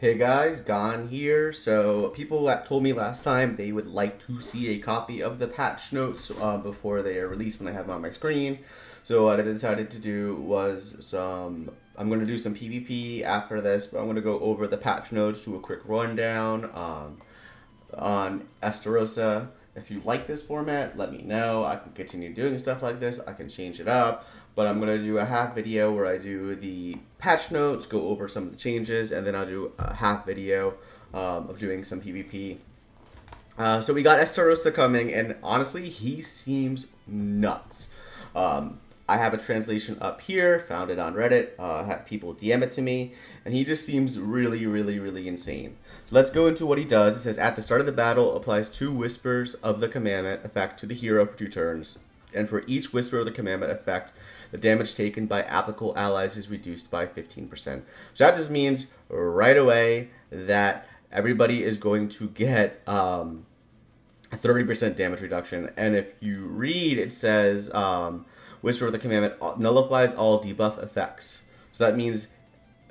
Hey guys, Gon here. So people that told me last time they would like to see a copy of the patch notes before they are released when I have them on my screen. So what I decided to do was I'm going to do some PvP after this, but I'm going to go over the patch notes, do a quick rundown on Estarossa. If you like this format, let me know. I can continue doing stuff like this. I can change it up. But I'm going to do a half video where I do the patch notes, go over some of the changes, and then I'll do a half video of doing some PvP. So we got Estarossa coming, and honestly, he seems nuts. I have a translation up here, found it on Reddit, had people DM it to me, and he just seems really, really, really insane. So let's go into what he does. It says, at the start of the battle, applies 2 Whispers of the Commandment effect to the hero for 2 turns. And for each Whisper of the Commandment effect, the damage taken by applicable allies is reduced by 15%. So that just means right away that everybody is going to get a 30% damage reduction. And if you read, it says Whisper of the Commandment nullifies all debuff effects. So that means,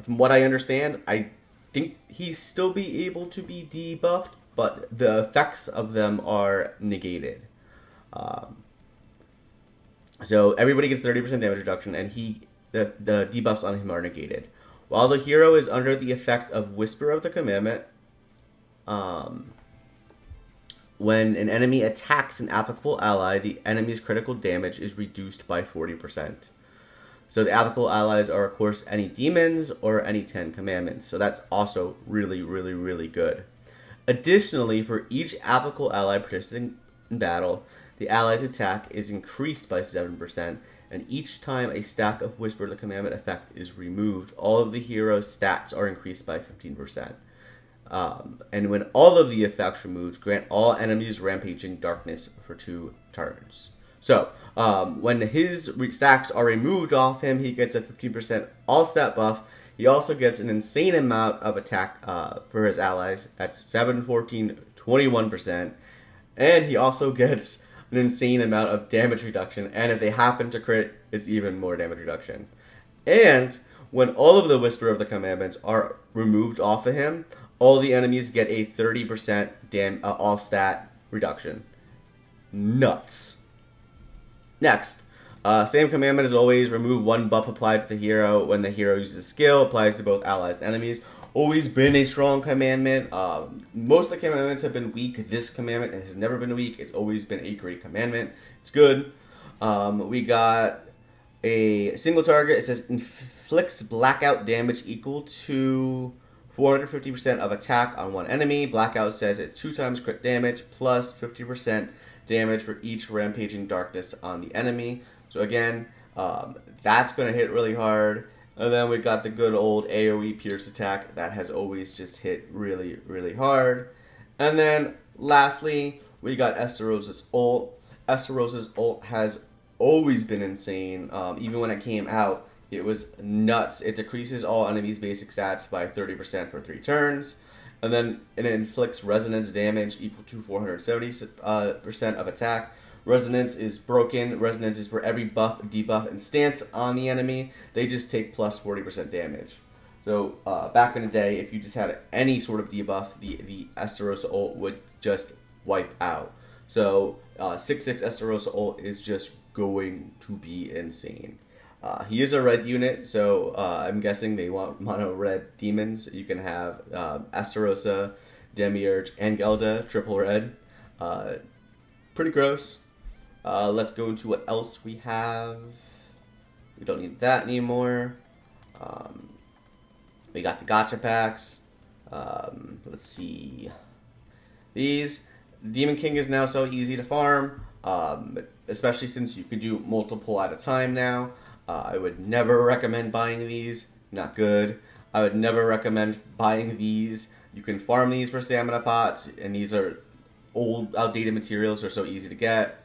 from what I understand, I think he still be able to be debuffed, but the effects of them are negated. So everybody gets 30% damage reduction, and the debuffs on him are negated. While the hero is under the effect of Whisper of the Commandment, when an enemy attacks an applicable ally, the enemy's critical damage is reduced by 40%. So the applicable allies are, of course, any demons or any 10 commandments. So that's also really, really, really good. Additionally, for each applicable ally participating in battle, the ally's attack is increased by 7%, and each time a stack of Whisper of the Commandment effect is removed, all of the hero's stats are increased by 15%. And when all of the effects removed, grant all enemies rampaging darkness for 2 turns. So, when his stacks are removed off him, he gets a 15% all stat buff. He also gets an insane amount of attack for his allies. That's 7, 14, 21%. And he also gets an insane amount of damage reduction. And if they happen to crit, it's even more damage reduction. And when all of the Whisper of the Commandments are removed off of him, all the enemies get a 30% all stat reduction. Nuts. Next, same commandment as always. Remove 1 buff applied to the hero when the hero uses a skill. Applies to both allies and enemies. Always been a strong commandment. Most of the commandments have been weak. This commandment has never been weak. It's always been a great commandment. It's good. We got a single target. It says inflicts blackout damage equal to 450% of attack on 1 enemy. Blackout says it's 2 times crit damage plus 50% damage for each rampaging darkness on the enemy. So again, that's going to hit really hard. And then we got the good old AoE pierce attack that has always just hit really, really hard. And then lastly, we got Esterossa's ult. Esterossa's ult has always been insane. Even when it came out, it was nuts. It decreases all enemies' basic stats by 30% for 3 turns. And then it inflicts resonance damage equal to 470% of attack. Resonance is broken. Resonance is for every buff, debuff, and stance on the enemy. They just take plus 40% damage. So back in the day, if you just had any sort of debuff, the Estarossa ult would just wipe out. So 6/6 Estarossa ult is just going to be insane. He is a red unit, so I'm guessing they want mono red demons. You can have Estarossa, Demiurge, and Gelda, triple red. Pretty gross. Let's go into what else we have. We don't need that anymore. We got the gacha packs. Let's see. These. Demon King is now so easy to farm, especially since you could do multiple at a time now. I would never recommend buying these. Not good. I would never recommend buying these. You can farm these for stamina pots, and these are old, outdated materials. They're so easy to get.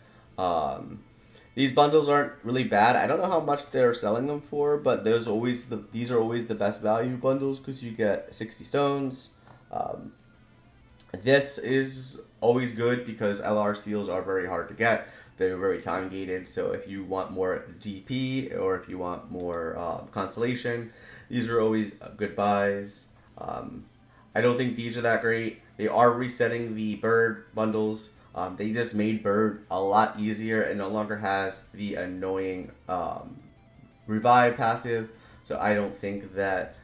These bundles aren't really bad. I don't know how much they're selling them for, but these are always the best value bundles because you get 60 stones. This is always good because LR seals are very hard to get. They're very time gated, so if you want more GP or if you want more consolation, these are always good buys. I don't think these are that great. They are resetting the bird bundles. They just made bird a lot easier and no longer has the annoying revive passive. So I don't think that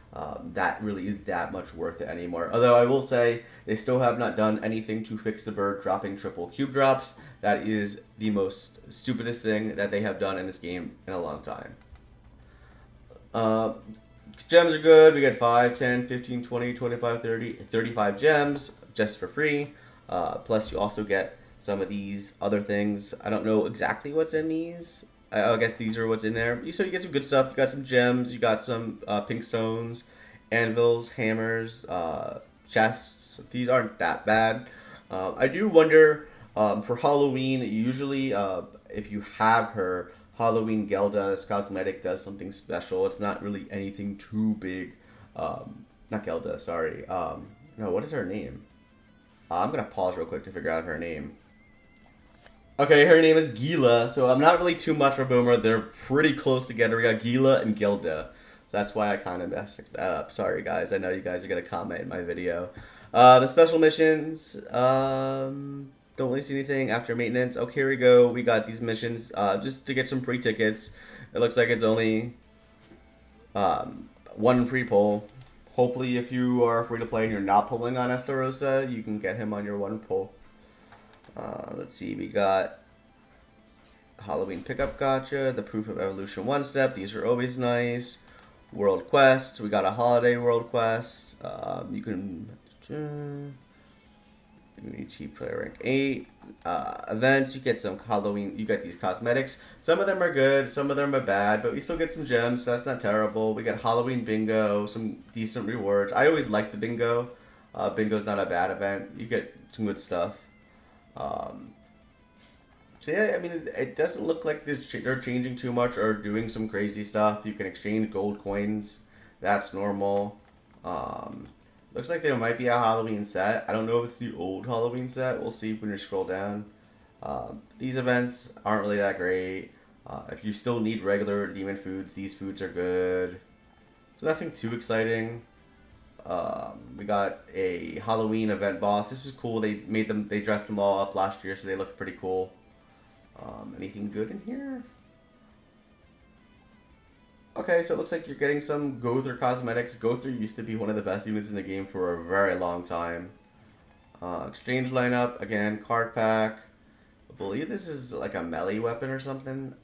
that really is that much worth it anymore. Although I will say they still have not done anything to fix the bird dropping triple cube drops. That is the most stupidest thing that they have done in this game in a long time. Gems are good. We get 5, 10, 15, 20, 25, 30, 35 gems just for free. Plus you also get some of these other things. I don't know exactly what's in these. I guess these are what's in there. So you get some good stuff. You got some gems. You got some pink stones, anvils, hammers, chests. These aren't that bad. I do wonder for Halloween. Usually, if you have her, Halloween Gelda's cosmetic does something special. It's not really anything too big. Not Gelda. Sorry. No. What is her name? I'm gonna pause real quick to figure out her name. Okay, her name is Gila, so I'm not really too much of a boomer. They're pretty close together. We got Gila and Gilda. That's why I kind of messed that up. Sorry, guys. I know you guys are going to comment in my video. The special missions, don't really see anything after maintenance. Okay, here we go. We got these missions just to get some free tickets. It looks like it's only one free pull. Hopefully, if you are free to play and you're not pulling on Estarossa, you can get him on your one pull. Let's see, we got Halloween Pickup Gotcha, the Proof of Evolution 1-Step. These are always nice. World Quest. We got a Holiday World Quest. You can... cheap player rank 8. Events, you get some Halloween... You get these cosmetics. Some of them are good, some of them are bad, but we still get some gems, so that's not terrible. We got Halloween Bingo, some decent rewards. I always like the Bingo. Bingo's not a bad event. You get some good stuff. So yeah, I mean, it doesn't look like they're changing too much or doing some crazy stuff. You can exchange gold coins. That's normal. Looks like there might be a Halloween set. I don't know if it's the old Halloween set. We'll see when you scroll down. These events aren't really that great. If you still need regular demon foods, these foods are good. So nothing too exciting. We got a Halloween event boss. This was cool. They dressed them all up last year, so they looked pretty cool. Anything good in here? Okay, so it looks like you're getting some Gother cosmetics. Gother used to be one of the best units in the game for a very long time. Exchange lineup, again, card pack. I believe this is like a melee weapon or something.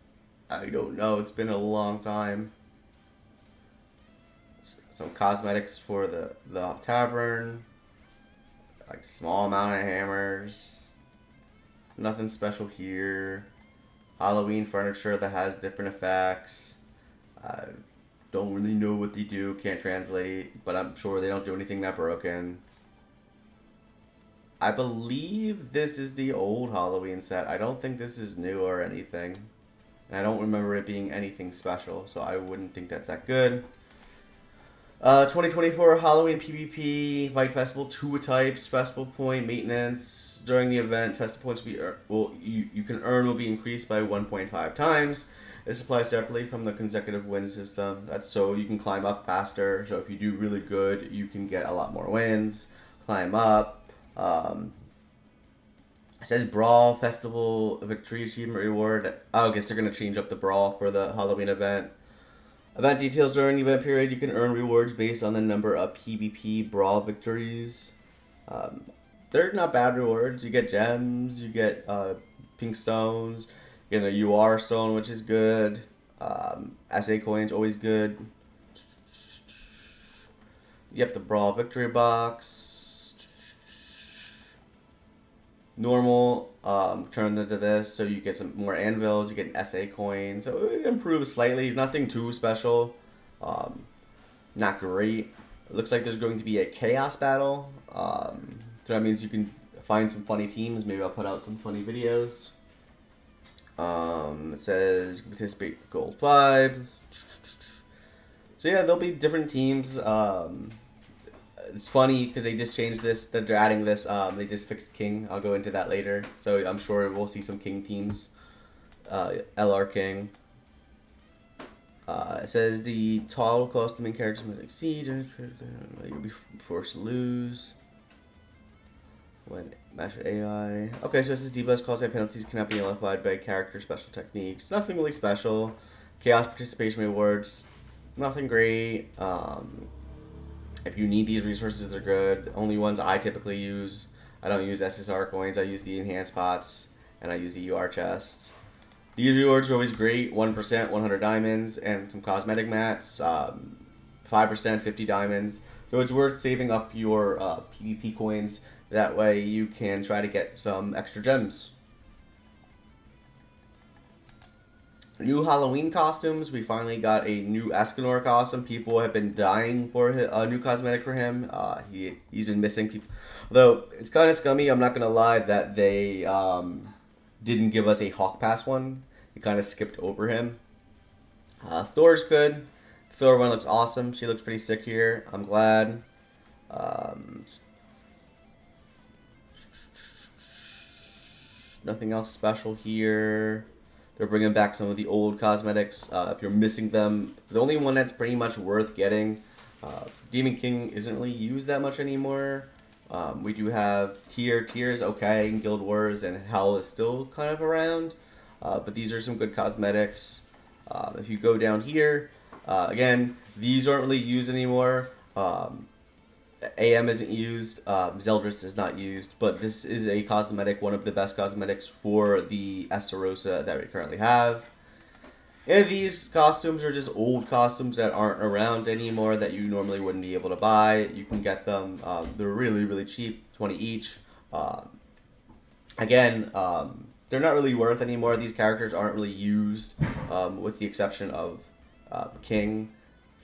I don't know, it's been a long time. Some cosmetics for the tavern. Like small amount of hammers. Nothing special here. Halloween furniture that has different effects. I don't really know what they do. Can't translate. But I'm sure they don't do anything that broken. I believe this is the old Halloween set. I don't think this is new or anything. And I don't remember it being anything special. So I wouldn't think that's that good. 2024 Halloween PvP Fight Festival 2 types, festival point maintenance. During the event, festival points you can earn will be increased by 1.5 times. This applies separately from the consecutive win system. That's so you can climb up faster. So if you do really good, you can get a lot more wins. Climb up. It says Brawl Festival Victory Achievement Reward. I guess they're going to change up the Brawl for the Halloween event. Event details during the event period. You can earn rewards based on the number of PvP Brawl victories. They're not bad rewards. You get gems. You get pink stones. You get a UR stone, which is good. SA coins, always good. Yep, the Brawl victory box. Normal turns into this, so you get some more anvils, you get an SA coin, so it improves slightly. Nothing too special. Not great. It looks like there's going to be a chaos battle. So that means you can find some funny teams. Maybe I'll put out some funny videos. It says you can participate gold 5. So yeah, there'll be different teams. It's funny because they just changed this. They're adding this. They just fixed King. I'll go into that later. So I'm sure we'll see some King teams. LR King. It says the total cost of the main characters must exceed. You'll be forced to lose when match with AI. Okay, so it says debuffs caused by penalties cannot be nullified by character special techniques. Nothing really special. Chaos participation rewards. Nothing great. If you need these resources, they're good. Only ones I typically use. I don't use SSR coins. I use the enhanced pots, and I use the UR chests. These rewards are always great. 1%, 100 diamonds, and some cosmetic mats. 5%, 50 diamonds. So it's worth saving up your PvP coins. That way you can try to get some extra gems. New Halloween costumes. We finally got a new Escanor costume. People have been dying for a new cosmetic for him. He's been missing people. Though it's kind of scummy, I'm not going to lie, that they didn't give us a Hawk Pass one. They kind of skipped over him. Thor's good. Thor one looks awesome. She looks pretty sick here. I'm glad. Nothing else special here. They're bringing back some of the old cosmetics. If you're missing them, the only one that's pretty much worth getting, Demon King isn't really used that much anymore. We do have Tears, okay, and Guild Wars, and Hell is still kind of around. But these are some good cosmetics. If you go down here, again, these aren't really used anymore. AM isn't used, Zeldris is not used, but this is a cosmetic, one of the best cosmetics for the Estarossa that we currently have. And these costumes are just old costumes that aren't around anymore that you normally wouldn't be able to buy. You can get them, they're really, really cheap, 20 each. Again, they're not really worth anymore. These characters aren't really used, with the exception of King.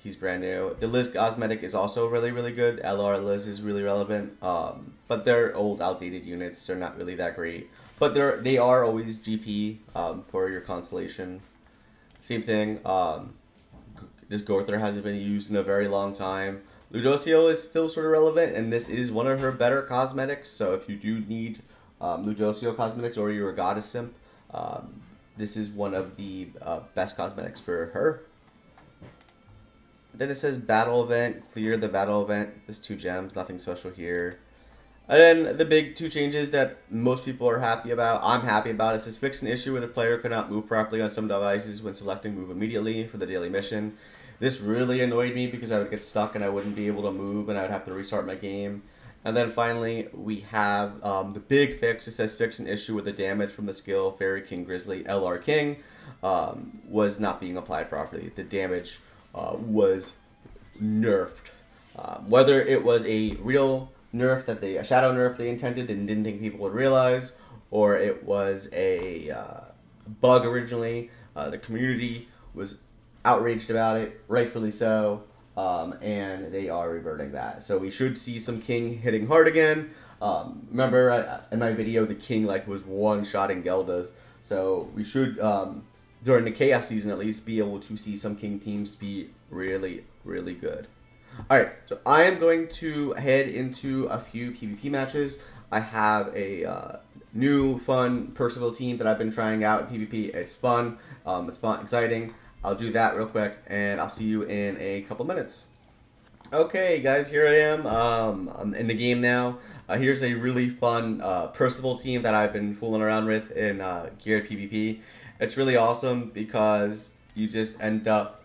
He's brand new. The Liz cosmetic is also really, really good. LR Liz is really relevant. But they're old, outdated units. They're not really that great. But they are always GP for your constellation. Same thing. This Gorther hasn't been used in a very long time. Ludocio is still sort of relevant, and this is one of her better cosmetics. So if you do need Ludocio cosmetics or you're a goddess simp, this is one of the best cosmetics for her. Then it says battle event, clear the battle event. There's 2 gems, nothing special here. And then the big 2 changes that most people are happy about, I'm happy about, is this fix an issue where the player could not move properly on some devices when selecting move immediately for the daily mission. This really annoyed me because I would get stuck and I wouldn't be able to move and I would have to restart my game. And then finally, we have the big fix. It says fix an issue with the damage from the skill Fairy King Grizzly LR King was not being applied properly. The damage was nerfed. Whether it was a real nerf a shadow nerf they intended and didn't think people would realize, or it was a bug originally, the community was outraged about it, rightfully so, and they are reverting that. So we should see some King hitting hard again. Remember in my video, the King was one-shotting Geldas, so we should during the Chaos season at least be able to see some King teams be really, really good. Alright, so I am going to head into a few PvP matches. I have a new, fun Percival team that I've been trying out in PvP. It's fun, exciting. I'll do that real quick, and I'll see you in a couple minutes. Okay, guys, here I am. I'm in the game now. Here's a really fun Percival team that I've been fooling around with in geared PvP. It's really awesome because you just end up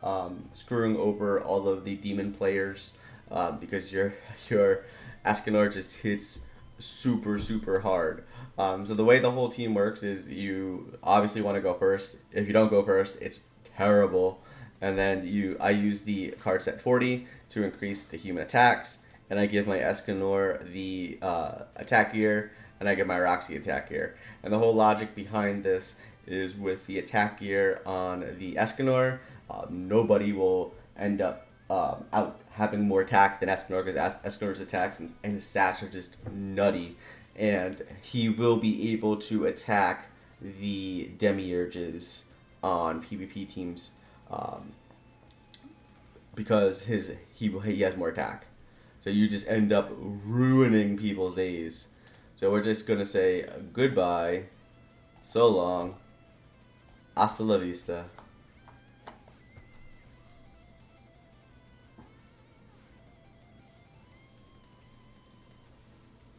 screwing over all of the demon players because your Escanor just hits super, super hard. So the way the whole team works is you obviously want to go first. If you don't go first, it's terrible. And then I use the card set 40 to increase the human attacks, and I give my Escanor the attack gear, and I give my Roxy attack gear. And the whole logic behind this is with the attack gear on the Escanor, nobody will end up out having more attack than Escanor because Escanor's attacks and his stats are just nutty, and he will be able to attack the Demiurges on PvP teams because he has more attack. So you just end up ruining people's days. So we're just gonna say goodbye, so long, hasta la vista.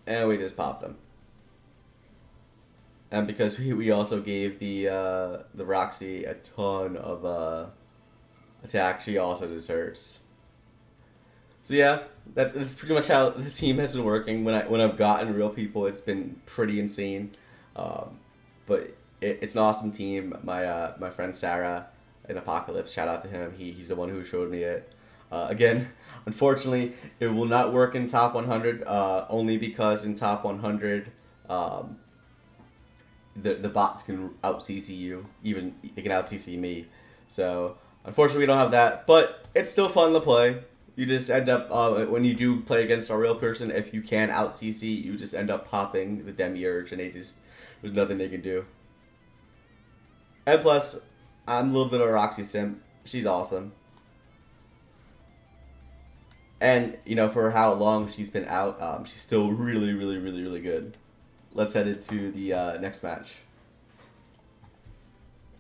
And we just popped him. And because we also gave the Roxy a ton of attack, she also just hurts. So yeah, that's pretty much how the team has been working. When I've gotten real people, it's been pretty insane. But it's an awesome team. My friend Sarah in Apocalypse, shout out to him. He's the one who showed me it. Again, unfortunately, it will not work in top 100. Only because in top 100, the bots can out CC you. Even they can out CC me. So unfortunately, we don't have that. But it's still fun to play. You just end up, when you do play against a real person, if you can out CC, you just end up popping the Demiurge, and there's nothing they can do. And plus, I'm a little bit of a Roxy simp. She's awesome. And, you know, for how long she's been out, she's still really, really, really, really good. Let's head into the next match.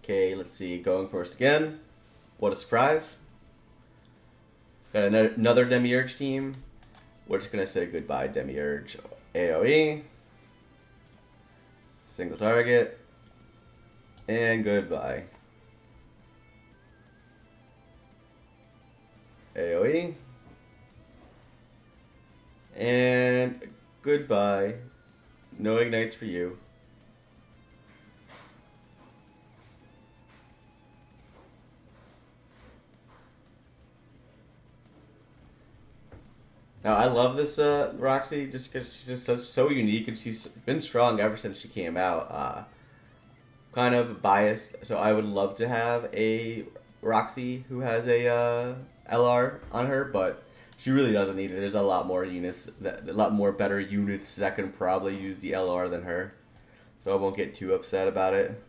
Okay, let's see. Going first again. What a surprise. Got another Demiurge team. We're just going to say goodbye, Demiurge. AoE. Single target. And goodbye. AoE. And goodbye. No ignites for you. Now, I love this Roxy just because she's just so unique, and she's been strong ever since she came out. Kind of biased, so I would love to have a Roxy who has a LR on her, but she really doesn't need it. There's a lot more units, a lot more better units that can probably use the LR than her, so I won't get too upset about it.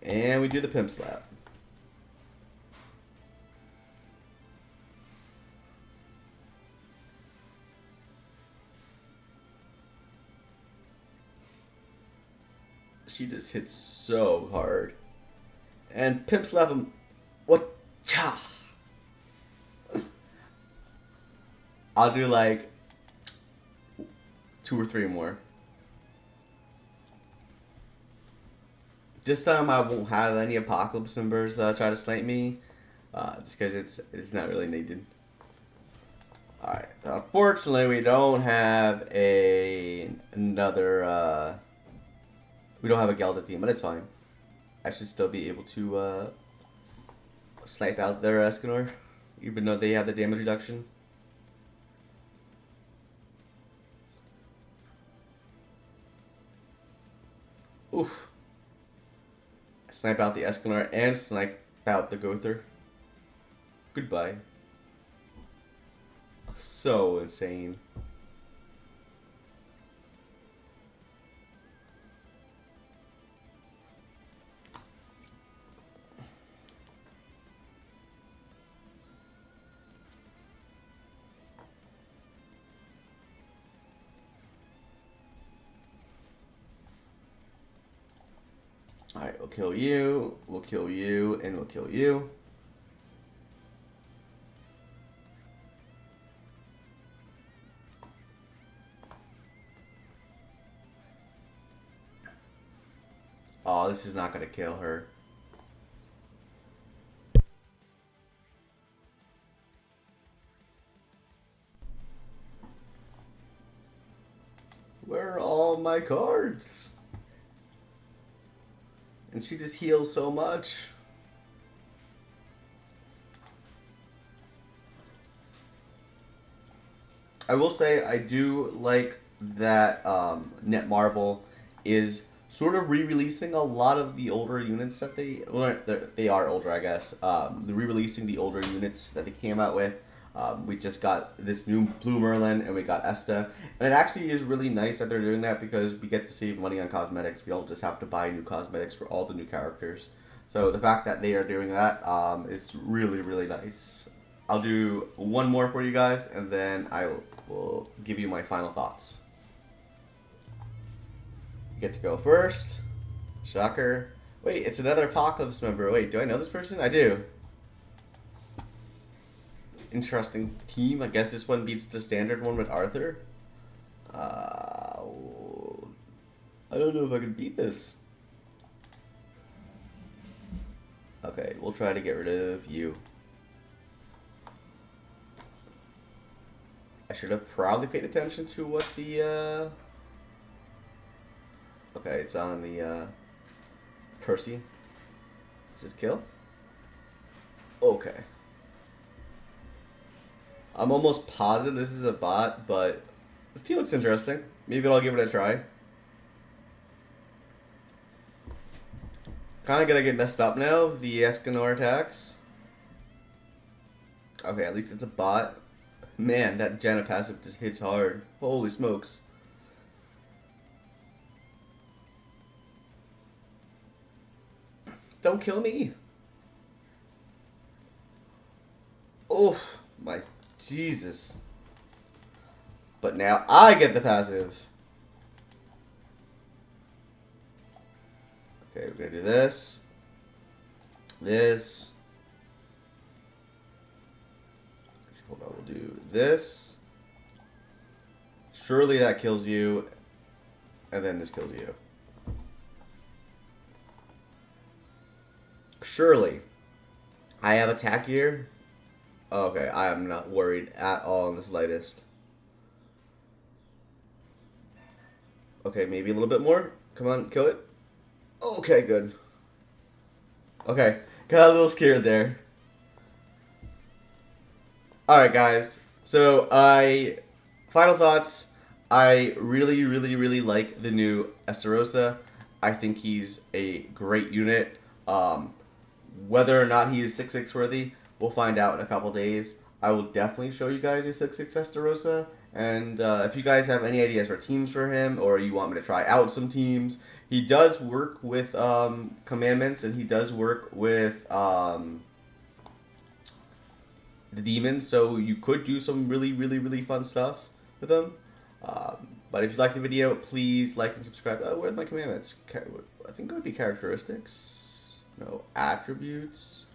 And we do the pimp slap. She just hits so hard. And pimp slap him. What? Cha! I'll do like 2 or 3 more. This time I won't have any Apocalypse members try to snipe me. Just because it's not really needed. Alright. Unfortunately, we don't have another... we don't have a Gelda team, but it's fine. I should still be able to snipe out their Escanor, even though they have the damage reduction. Oof. Snipe out the Escanor and snipe out the Gother. Goodbye. So insane. Alright, we'll kill you, and we'll kill you. Oh, this is not going to kill her. Where are all my cards? And she just heals so much. I will say I do like that Netmarble is sort of re-releasing a lot of the older units that they are older, I guess. Re-releasing the older units that they came out with. We just got this new Blue Merlin, and we got Esta. And it actually is really nice that they're doing that because we get to save money on cosmetics. We don't just have to buy new cosmetics for all the new characters. So the fact that they are doing that is really, really nice. I'll do one more for you guys, and then I will give you my final thoughts. You get to go first. Shocker. Wait, it's another Apocalypse member. Wait, do I know this person? I do. interesting team. I guess this one beats the standard one with Arthur. I don't know if I can beat this. Okay, we'll try to get rid of you. I should have probably paid attention to what the, Okay, it's on the, Percy. Is this kill? Okay. I'm almost positive this is a bot, but this team looks interesting. Maybe I'll give it a try. Kind of gonna get messed up now, the Escanor attacks. Okay, at least it's a bot. Man, that Janna passive just hits hard. Holy smokes. Don't kill me. Oh, my Jesus. But now I get the passive. Okay, we're gonna do this. This. Hold on, we'll do this. Surely that kills you. And then this kills you. Surely. I have attack here. Okay, I am not worried at all in the slightest. Okay, maybe a little bit more. Come on, kill it. Okay, good. Okay, got a little scared there. Alright, guys. So, final thoughts. I really like the new Estarossa. I think he's a great unit. Whether or not he is 6/6 worthy, we'll find out in a couple days. I will definitely show you guys a 6/6 Estarossa. And if you guys have any ideas for teams for him, or you want me to try out some teams, he does work with commandments, and he does work with the demons, so you could do some really fun stuff with them. But if you like the video, please like and subscribe. Where's my commandments? I think it would be characteristics. No, attributes.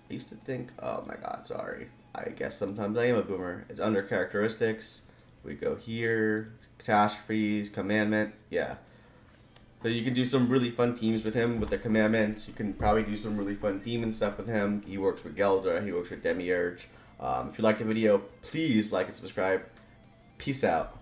I used to think, oh my god, sorry. I guess sometimes I am a boomer. It's under characteristics. We go here, catastrophes, commandment, yeah. So you can do some really fun teams with him with the commandments. You can probably do some really fun demon stuff with him. He works with Geldra, he works with Demiurge. If you liked the video, please like and subscribe. Peace out.